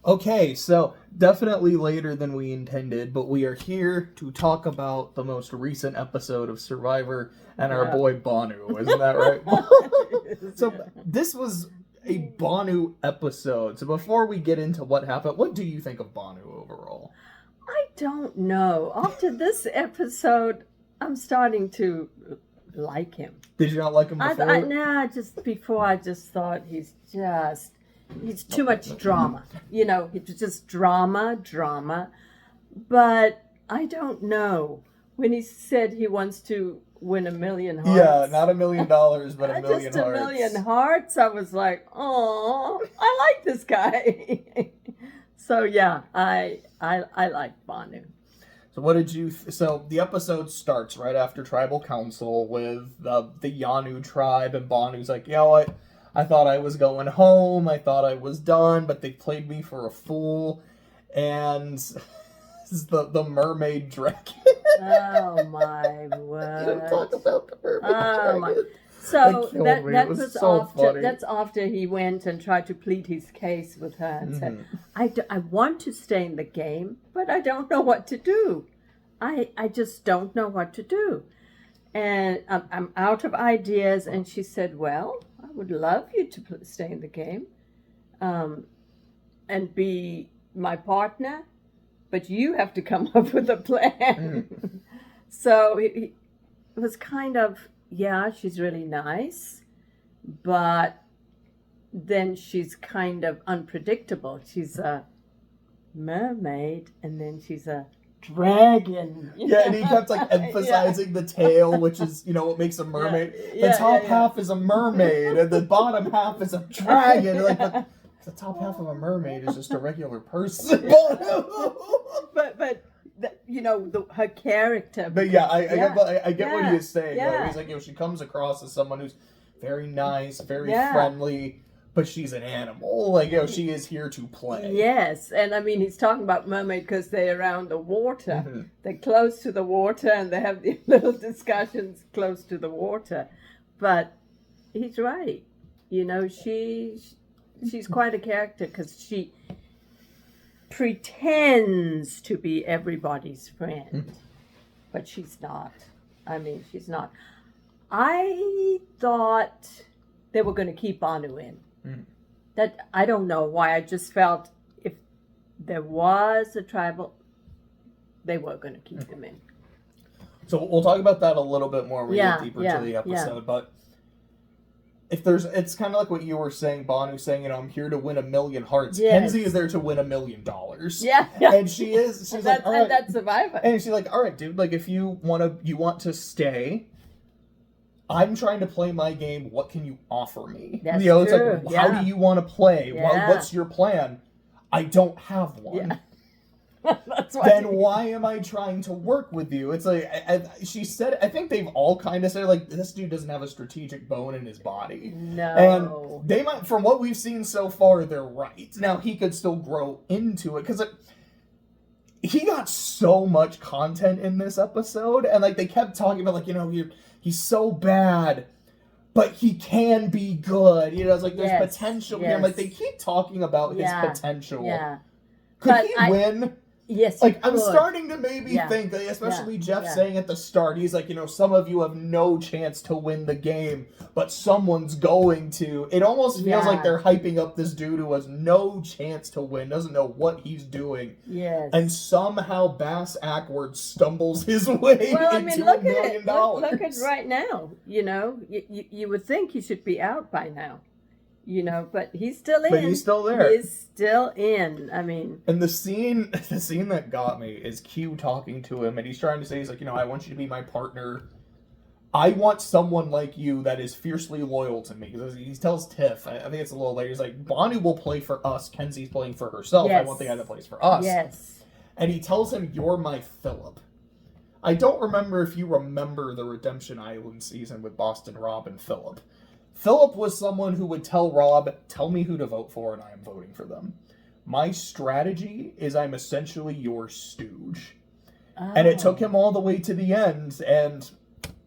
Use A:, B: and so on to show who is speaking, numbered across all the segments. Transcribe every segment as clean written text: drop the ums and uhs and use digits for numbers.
A: Okay, so definitely later than we intended, but we are here to talk about the most recent episode of Survivor and our boy Banu. Isn't that right? So this was a Banu episode. So before we get into what happened, what do you think of Banu overall?
B: I don't know. After this episode, I'm starting to like him.
A: Did you not like him before?
B: Just before I just thought he's too much drama. You know, it's just drama. But I don't know. When he said he wants to win 1 million hearts.
A: Yeah, not $1 million, but 1 million
B: just
A: hearts.
B: 1 million hearts. I was like, oh, I like this guy. So yeah, I like Banu.
A: So what did you... So the episode starts right after Tribal Council with the Yanu tribe, and Banu's like, you know what? I thought I was going home. I thought I was done, but they played me for a fool. And this is the mermaid dragon.
B: Oh my word!
A: Talk about the mermaid dragon.
B: My. So that
A: was
B: so after
A: funny.
B: That's after he went and tried to plead his case with her and said, I want to stay in the game, but I don't know what to do. I just don't know what to do. And I'm out of ideas. And she said, well, I would love you to stay in the game and be my partner, but you have to come up with a plan. So it was kind of, yeah, she's really nice, but then she's kind of unpredictable. She's a mermaid, and then she's a dragon.
A: Yeah, and he kept like emphasizing the tail, which is, what makes a mermaid. The top half is a mermaid, and the bottom half is a dragon. Like the top half of a mermaid is just a regular person.
B: but her character.
A: But yeah, I get what he is saying.
B: Yeah.
A: He's like, she comes across as someone who's very nice, very friendly, but she's an animal. Like, she is here to play.
B: Yes, and I mean, he's talking about mermaid because they're around the water. Mm-hmm. They're close to the water, and they have these little discussions close to the water. But he's right. She's quite a character because she pretends to be everybody's friend, but she's not. I mean, she's not. I thought they were going to keep Banu in. That I don't know why. I just felt if there was a tribal, they were going to keep him in.
A: So we'll talk about that a little bit more when we get deeper to the episode. But it's kind of like what you were saying, Banu saying, I'm here to win 1 million hearts.
B: Yes.
A: Kenzie is there to win $1 million.
B: Yeah.
A: And she's like, all right.
B: That's Survivor.
A: And she's like, all right, dude, like if you want to stay, I'm trying to play my game. What can you offer me?
B: That's
A: it's
B: true.
A: like, how do you want to play?
B: Yeah.
A: What's your plan? I don't have one.
B: Yeah. That's why.
A: Then why am I trying to work with you? It's like, she said, I think they've all kind of said, like, this dude doesn't have a strategic bone in his body.
B: No.
A: And they might, from what we've seen so far, they're right. Now, he could still grow into it, because he got so much content in this episode, and, like, they kept talking about, like, he's so bad, but he can be good. It's like, there's potential here. Like, they keep talking about his potential.
B: Yeah.
A: Could he win?
B: Yes,
A: I'm starting to maybe think, especially Jeff saying at the start, he's like, some of you have no chance to win the game, but someone's going to. It almost feels like they're hyping up this dude who has no chance to win, doesn't know what he's doing.
B: Yes.
A: And somehow Bass Ackwards stumbles his way into $1 million.
B: Look at it right now. You would think he should be out by now. But he's still in.
A: But he's still there.
B: He's still in. I mean.
A: And the scene that got me is Q talking to him, and he's trying to say, he's like, I want you to be my partner. I want someone like you that is fiercely loyal to me. He tells Tiff, I think it's a little later, he's like, Bonnie will play for us. Kenzie's playing for herself.
B: Yes.
A: I want the guy that plays for us.
B: Yes.
A: And he tells him, you're my Philip. I don't remember if you remember the Redemption Island season with Boston Rob and Philip. Philip was someone who would tell Rob, tell me who to vote for, and I am voting for them. My strategy is I'm essentially your stooge. Oh. And it took him all the way to the end, and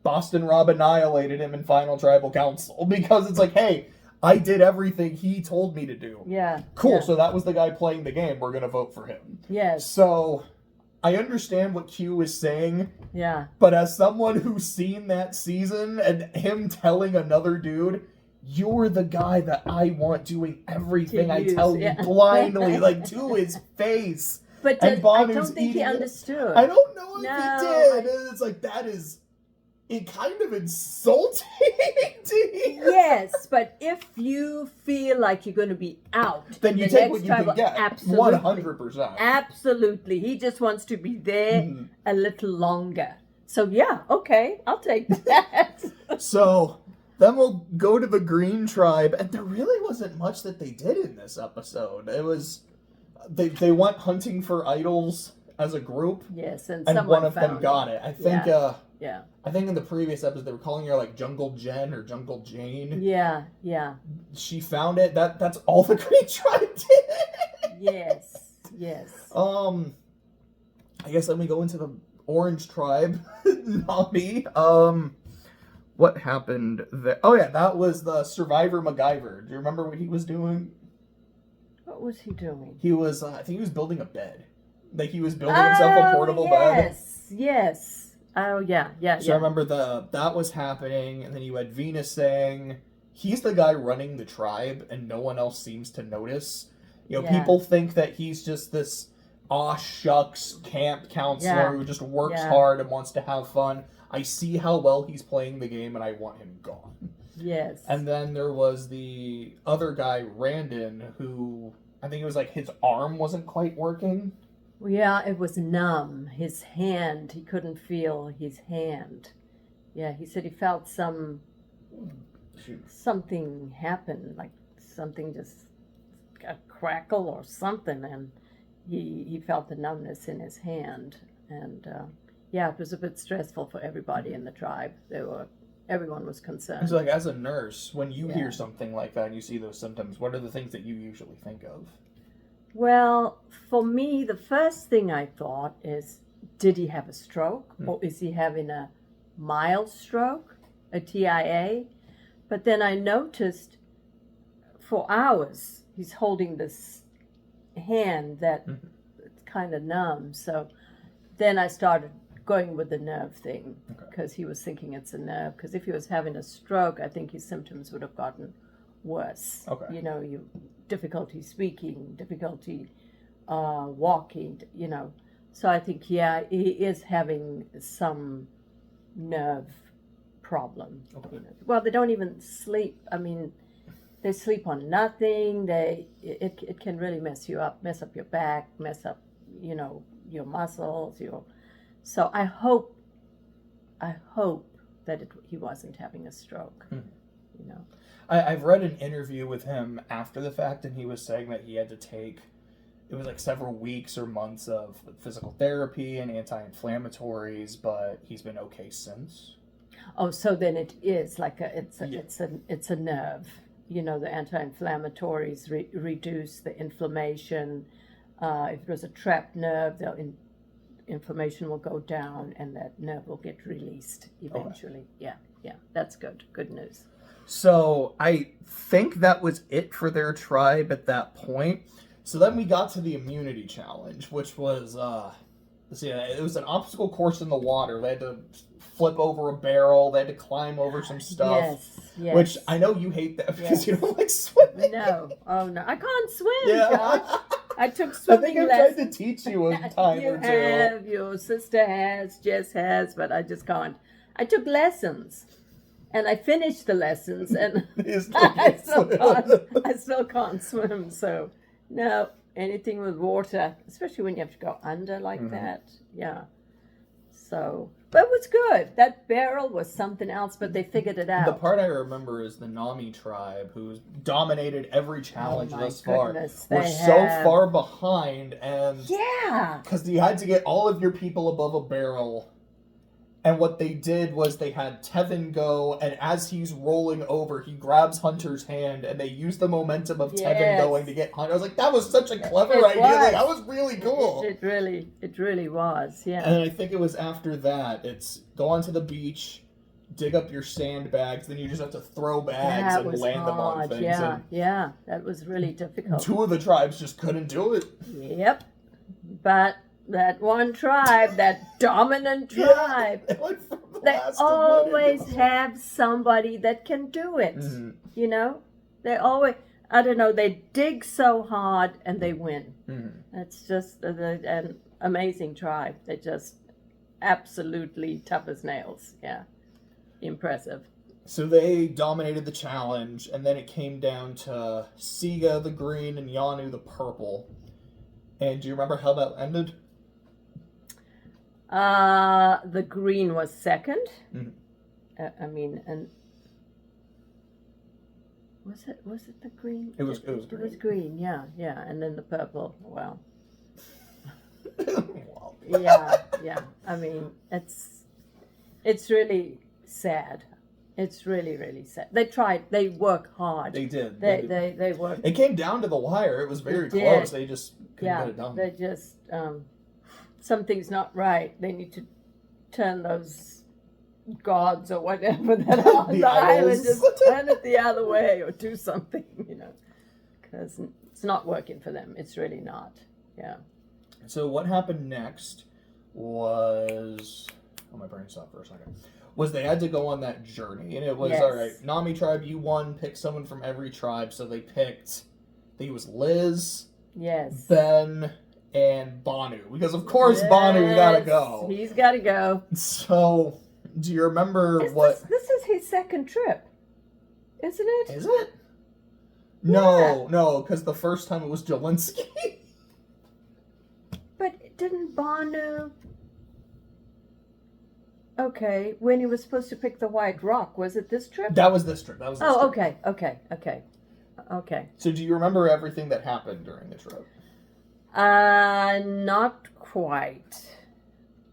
A: Boston Rob annihilated him in Final Tribal Council, because it's like, hey, I did everything he told me to do.
B: Yeah.
A: Cool,
B: Yeah.
A: so that was the guy playing the game. We're going to vote for him.
B: Yes.
A: So I understand what Q is saying,
B: Yeah.
A: but as someone who's seen that season and him telling another dude, you're the guy that I want doing everything I tell you blindly, like to his face.
B: But
A: And
B: I
A: Bonu's
B: don't think he
A: eating it.
B: understood.
A: I don't know if
B: No,
A: he did. It's like, that is kind of insulting to hear.
B: Yes, but if you feel like you're going to be out,
A: Then you
B: the
A: take
B: next
A: what you can
B: tribal-
A: get.
B: Absolutely.
A: 100%.
B: Absolutely. He just wants to be there a little longer. So, yeah, okay, I'll take that.
A: So then we'll go to the Green Tribe, and there really wasn't much that they did in this episode. It was, they went hunting for idols as a group,
B: Yes, and
A: one of them
B: found
A: got it. I think,
B: Yeah.
A: I think in the previous episode they were calling her like Jungle Jen or Jungle Jane.
B: Yeah, yeah.
A: She found it. That's all the Green Tribe did.
B: Yes, yes.
A: I guess then we go into the Orange Tribe. Nami. What happened there? Oh yeah, that was the Survivor MacGyver. Do you remember what he was doing?
B: What was he doing?
A: He was, I think he was building a bed. Like he was building himself a portable bed.
B: Yes. Oh yeah, yeah.
A: So I remember that was happening, and then you had Venus saying he's the guy running the tribe, and no one else seems to notice. You know, people think that he's just this aw shucks camp counselor who just works hard and wants to have fun. I see how well he's playing the game, and I want him gone.
B: Yes.
A: And then there was the other guy, Randon, who I think it was like his arm wasn't quite working.
B: Well, yeah, it was numb. His hand, he couldn't feel his hand. Yeah, he said he felt something happen, like something just a crackle or something, and he felt the numbness in his hand. And yeah, it was a bit stressful for everybody in the tribe. Everyone was concerned.
A: It's like, as a nurse, when you hear something like that and you see those symptoms, what are the things that you usually think of?
B: Well, for me, the first thing I thought is, did he have a stroke? Or is he having a mild stroke, a TIA? But then I noticed for hours he's holding this hand that it's kind of numb. So then I started going with the nerve thing, because he was thinking it's a nerve. Because if he was having a stroke, I think his symptoms would have gotten worse.
A: Okay.
B: You know, difficulty speaking, difficulty walking, you know. So I think, yeah, he is having some nerve problem.
A: Okay.
B: You know. Well, they don't even sleep. I mean, they sleep on nothing. It can really mess you up, mess up your back, mess up, you know, your muscles. So I hope that he wasn't having a stroke. You know.
A: I've read an interview with him after the fact, and he was saying that he had to take, it was like several weeks or months of physical therapy and anti-inflammatories, but he's been okay since.
B: Oh, so then it is like it's a nerve. You know, the anti-inflammatories reduce the inflammation. If it was a trapped nerve, inflammation will go down, and that nerve will get released eventually. Okay. Yeah, that's good. Good news.
A: So I think that was it for their tribe at that point. So then we got to the immunity challenge, which was, it was an obstacle course in the water. They had to flip over a barrel. They had to climb over some stuff.
B: Yes.
A: Which I know you hate that because you don't like swimming.
B: No. Oh, no. I can't swim,
A: Yeah.
B: Josh. I took swimming lessons.
A: I think I've tried to teach you a time or two.
B: You have. Your sister has. Jess has. But I just can't. I took lessons. And I finished the lessons, and I still can't swim. So, no, anything with water, especially when you have to go under like that. Yeah. So, but it was good. That barrel was something else, but they figured it out.
A: The part I remember is the Nami tribe, who's dominated every challenge thus far. We're so far behind, and because you had to get all of your people above a barrel. And what they did was they had Tevin go, and as he's rolling over, he grabs Hunter's hand, and they use the momentum of Tevin going to get Hunter. I was like, that was such a clever idea. Like, that was really cool.
B: It really was, yeah.
A: And I think it was after that, it's go onto the beach, dig up your sandbags, then you just have to throw bags
B: That
A: and
B: was
A: land them on
B: hard.
A: things.
B: Yeah,
A: And
B: yeah, that was really difficult.
A: 2 of the tribes just couldn't do it.
B: Yep. But that one tribe, that dominant tribe,
A: They went from the
B: they
A: last to
B: always
A: winning.
B: have somebody that can do it.
A: Mhm.
B: You know? They always, I don't know, they dig so hard and they win.
A: Mhm.
B: It's just an amazing tribe. They're just absolutely tough as nails. Yeah. Impressive.
A: So they dominated the challenge, and then it came down to Siga the green and Yanu the purple. And do you remember how that ended?
B: The green was second.
A: Mhm.
B: I mean, and was it the green?
A: It was
B: It was
A: green.
B: green. Yeah, yeah, and then the purple. Well,
A: Wow.
B: yeah. I mean, it's really sad. It's really sad. They tried. They work hard.
A: They did.
B: They work.
A: It came down to the wire. It was very
B: It
A: close.
B: did.
A: They just couldn't get it done.
B: They just something's not right. They need to turn those gods or whatever that are on
A: The
B: the island,
A: idols.
B: just turn it the other way or do something, because it's not working for them. It's really not. Yeah.
A: So what happened next was... Oh, my brain stopped for a second. Was they had to go on that journey. And it was,
B: Yes.
A: all right, Nami tribe, you won. Pick someone from every tribe. So they picked... I think it was Liz,
B: Yes.
A: Ben, and Banu. Because, of course, Banu gotta
B: Yes,
A: go.
B: He's got to go.
A: So, do you remember what...
B: This is his second trip, isn't it?
A: Is it? No, because the first time it was Jelinski.
B: But didn't Banu... Okay, when he was supposed to pick the White Rock, was it this trip?
A: That was this trip.
B: Oh, okay.
A: So do you remember everything that happened during the trip?
B: Not quite.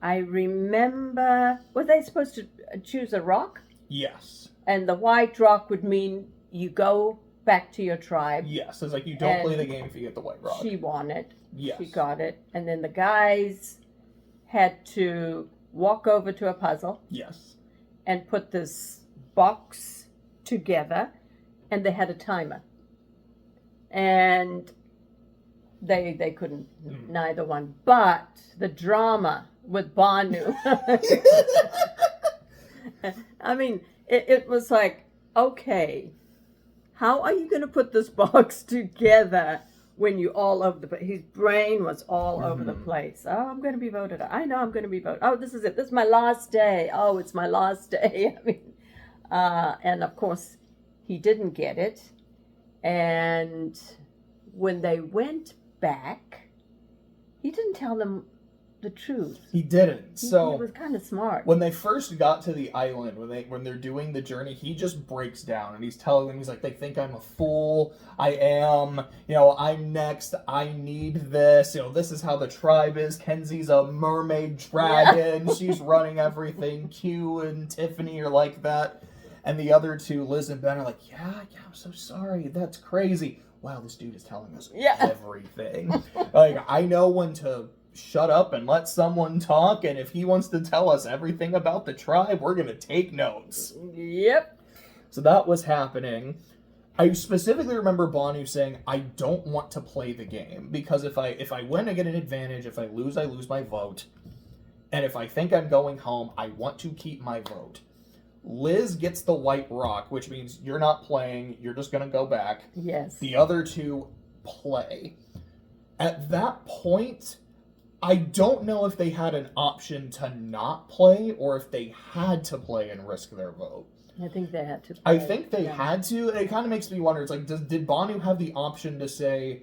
B: I remember, were they supposed to choose a rock?
A: Yes.
B: And the White Rock would mean you go back to your tribe.
A: Yes. It's like you don't play the game if you get the white rock.
B: She won it.
A: Yes.
B: She got it. And then the guys had to walk over to a puzzle
A: Yes.
B: and put this box together, and they had a timer. And they couldn't, neither one. But the drama with Banu, I mean, it was like, okay, how are you going to put this box together when you all over the... His brain was all over the place. Oh, I'm going to be voted out. I know I'm going to be voted. Oh, this is it. This is my last day. Oh, it's my last day. I mean, and of course, he didn't get it. And when they went back, he didn't tell them the truth.
A: He didn't.
B: He
A: So
B: was kind of smart.
A: when they first got to the island, when they're doing the journey, he just breaks down and he's telling them, he's like, they think I'm a fool. I am. I'm next. I need this. This is how the tribe is. Kenzie's a mermaid dragon. Yeah. She's running everything. Q and Tiffany are like that. And the other two, Liz and Ben, are like, yeah, I'm so sorry. That's crazy. Wow, this dude is telling us everything. Like, I know when to shut up and let someone talk, and if he wants to tell us everything about the tribe, we're going to take notes.
B: Yep.
A: So that was happening. I specifically remember Banu saying, I don't want to play the game, because if I win, I get an advantage. If I lose my vote. And if I think I'm going home, I want to keep my vote. Liz gets the white rock, which means you're not playing, you're just going to go back.
B: Yes.
A: The other two play. At that point, I don't know if they had an option to not play or if they had to play and risk their vote.
B: I think they had to play.
A: I think they had to, and it kind of makes me wonder, it's like, did Banu have the option to say,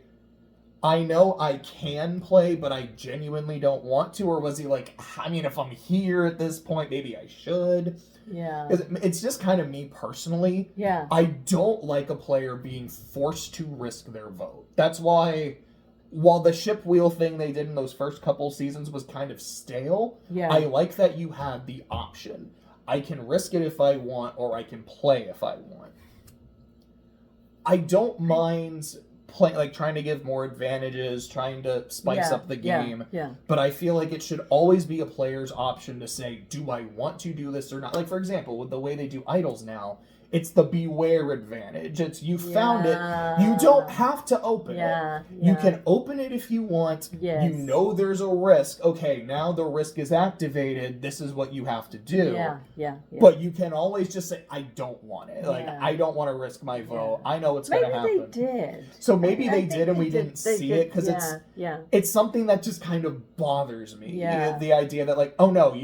A: I know I can play, but I genuinely don't want to, or was he like, I mean, if I'm here at this point, maybe I should?
B: Yeah.
A: It's just kind of me personally.
B: Yeah.
A: I don't like a player being forced to risk their vote. That's why, while the ship wheel thing they did in those first couple seasons was kind of stale,
B: Yeah.
A: I like that you had the option. I can risk it if I want, or I can play if I want. I don't mind trying to give more advantages, trying to spice up the
B: yeah,
A: game.
B: yeah.
A: But I feel like it should always be a player's option to say, do I want to do this or not? Like, for example, with the way they do idols now, it's the beware advantage. It's you found it. You don't have to open it. You can open it if you want.
B: Yes.
A: You know there's a risk. Okay, now the risk is activated. This is what you have to do.
B: Yeah.
A: But you can always just say, I don't want it. Like, I don't want to risk my vote. I know what's going to happen.
B: Maybe they did.
A: So maybe they did and we didn't see it because it's something that just kind of bothers me.
B: Yeah.
A: The idea that, like, oh no,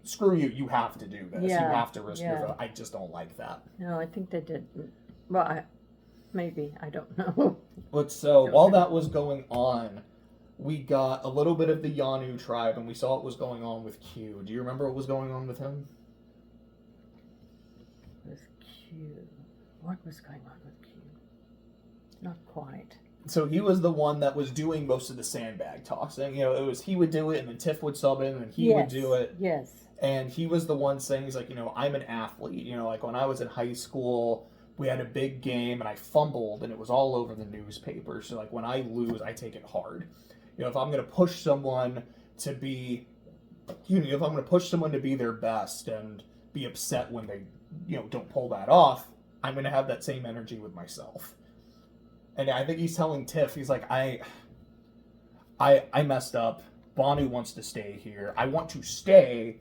A: screw you, you have to do this.
B: Yeah.
A: You have to risk your vote. I just don't like that.
B: No, I think they did. Well, maybe. I don't know.
A: But so, while that was going on, we got a little bit of the Yanu tribe, and we saw what was going on with Q. Do you remember what was going on with him?
B: With Q. What was going on with Q? Not quite.
A: So he was the one that was doing most of the sandbag tossing. You know, it was he would do it, and then Tiff would sub in, and then he would do it.
B: Yes.
A: And he was the one saying, he's like, I'm an athlete. Like when I was in high school, we had a big game and I fumbled and it was all over the newspaper. So like when I lose, I take it hard. If I'm going to push someone to be, if I'm going to push someone to be their best and be upset when they, don't pull that off, I'm going to have that same energy with myself. And I think he's telling Tiff, he's like, I messed up. Banu wants to stay here. I want to stay.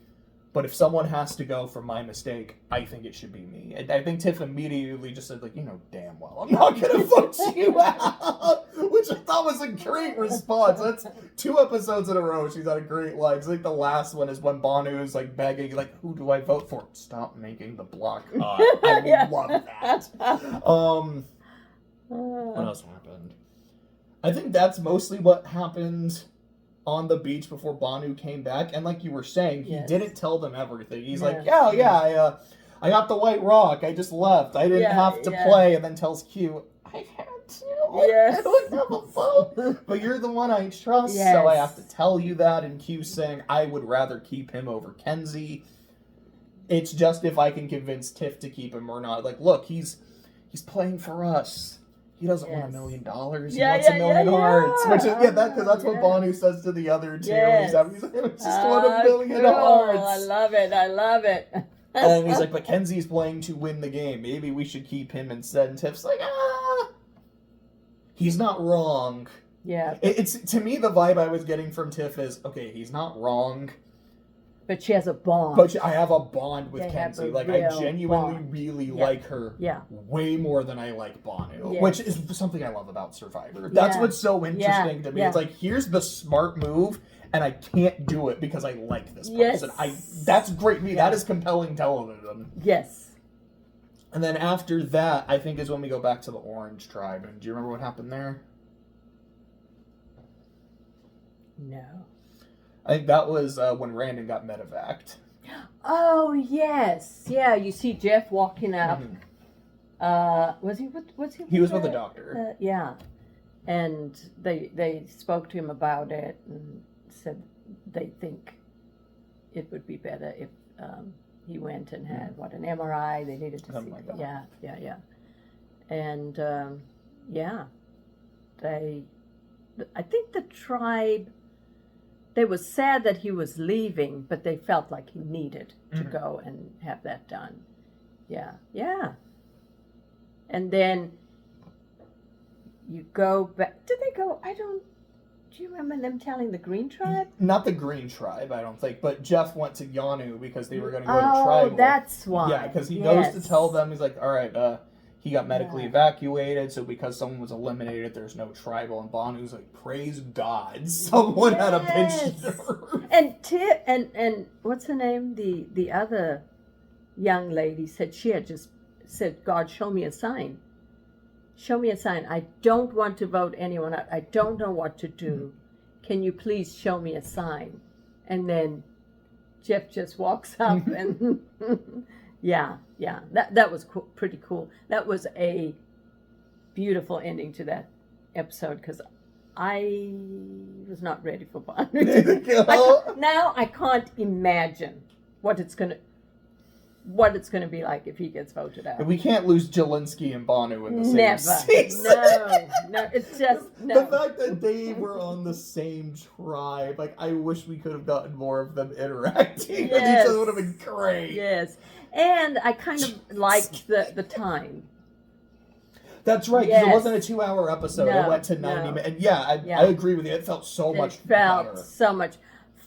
A: But if someone has to go for my mistake, I think it should be me. And I think Tiff immediately just said, like, damn well, I'm not going to vote you out. Which I thought was a great response. That's 2 episodes in a row. She's had a great line. I think the last one is when Banu is, like, begging, like, who do I vote for? Stop making the block. I love that. What else happened? I think that's mostly what happened on the beach before Banu came back, and like you were saying, he didn't tell them everything. He's like, I got the white rock, I just left, I didn't have to play, and then tells Q, I had to, I don't have a phone, but you're the one I trust, so I have to tell you that, and Q's saying, I would rather keep him over Kenzie. It's just if I can convince Tiff to keep him or not. Like, look, he's playing for us. He doesn't want $1 million. He wants $1 million hearts. Which is because that's what Banu says to the other two. He's like, I just want $1 million hearts.
B: I love it.
A: And he's like, but Kenzie's playing to win the game. Maybe we should keep him instead. And Tiff's like, he's not wrong.
B: Yeah.
A: It's to me the vibe I was getting from Tiff is, okay, he's not wrong.
B: But she has a bond.
A: But I have a bond with Kenzie. Like, I genuinely really like her way more than I like Banu. Which is something I love about Survivor. That's what's so interesting to me. It's like, here's the smart move, and I can't do it because I like this person. That's great. That is compelling television.
B: Yes.
A: And then after that, I think is when we go back to the Orange Tribe. And do you remember what happened there?
B: No.
A: I think that was when Randon got medevaced.
B: Oh, yes. Yeah, you see Jeff walking up. Mm-hmm. Was he with
A: He was with the doctor.
B: Yeah. And they spoke to him about it and said they think it would be better if he went and had, an MRI. They needed to
A: Something
B: see.
A: Like that.
B: Yeah. And, I think the tribe... They were sad that he was leaving, but they felt like he needed to go and have that done. Yeah. And then you go back. Did they go? Do you remember them telling the Green Tribe?
A: Not the Green Tribe, I don't think. But Jeff went to Yanu because they were going to go to Tribal.
B: Oh, that's why.
A: Yeah, because he goes to tell them, he's like, all right, he got medically evacuated, so because someone was eliminated, there's no Tribal. And Banu's like, praise God, someone had a pinch nerve.
B: And what's her name? The other young lady said she had just said, God, show me a sign. Show me a sign. I don't want to vote anyone out. I don't know what to do. Can you please show me a sign? And then Jeff just walks up and... Yeah, that was pretty cool. That was a beautiful ending to that episode because I was not ready for Banu. Now I can't imagine what it's gonna. what it's going to be like if he gets voted out.
A: And we can't lose Jelinski and Banu in the same
B: Never.
A: season.
B: No, it's just, no.
A: The fact that they were on the same tribe, like, I wish we could have gotten more of them interacting with each other. It would have been great.
B: Yes. And I kind of liked the time.
A: That's right, because
B: Yes.
A: it wasn't a 2-hour episode.
B: No,
A: It went to 90
B: no.
A: minutes. And yeah, I agree with you. It felt so much better.
B: So much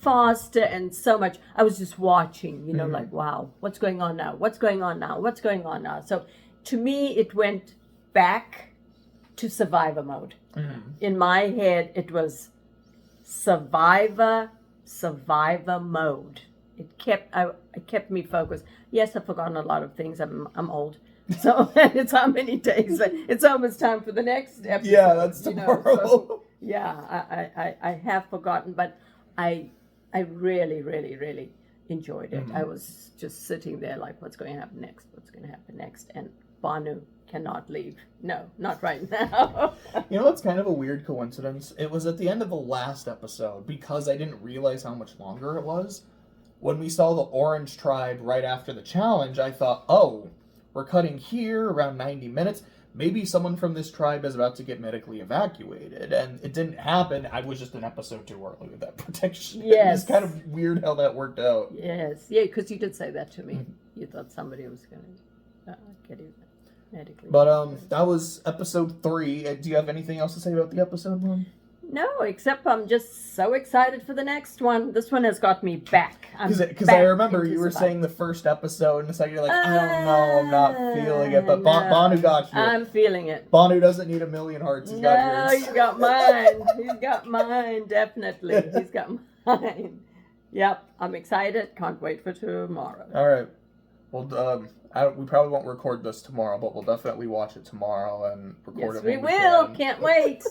B: faster and so much. I was just watching, you know, like, wow, what's going on now? What's going on now? What's going on now? So to me, it went back to survivor mode. In my head, it was survivor mode. It kept me focused. Yes, I've forgotten a lot of things. I'm old. So it's how many days? It's almost time for the next episode.
A: Yeah, that's tomorrow.
B: You know, so, yeah, I have forgotten, but I really, really, really enjoyed it. I was just sitting there like, what's going to happen next? What's going to happen next? And Banu cannot leave. No, not right now.
A: You know what's kind of a weird coincidence? It was at the end of the last episode, because I didn't realize how much longer it was. When we saw the Orange Tribe right after the challenge, I thought, oh, we're cutting here around 90 minutes. Maybe someone from this tribe is about to get medically evacuated. And it didn't happen. I was just an episode too early with that prediction.
B: Yes.
A: It's kind of weird how that worked out.
B: Yes. Yeah, because you did say that to me. You thought somebody was going to get medically.
A: But that was episode 3. Do you have anything else to say about the episode, Mom?
B: No, except I'm just so excited for the next one. This one has got me back.
A: Because I remember you were saying the first episode, and it's like, you're like, I don't know, I'm not feeling it. But Banu got you.
B: I'm feeling it.
A: Banu doesn't need 1,000,000 hearts. He's got yours.
B: He's got mine. He's got mine, definitely. He's got mine. Yep, I'm excited. Can't wait for tomorrow.
A: All right. Well, we probably won't record this tomorrow, but we'll definitely watch it tomorrow and record it when we
B: will.
A: can.
B: Can't wait.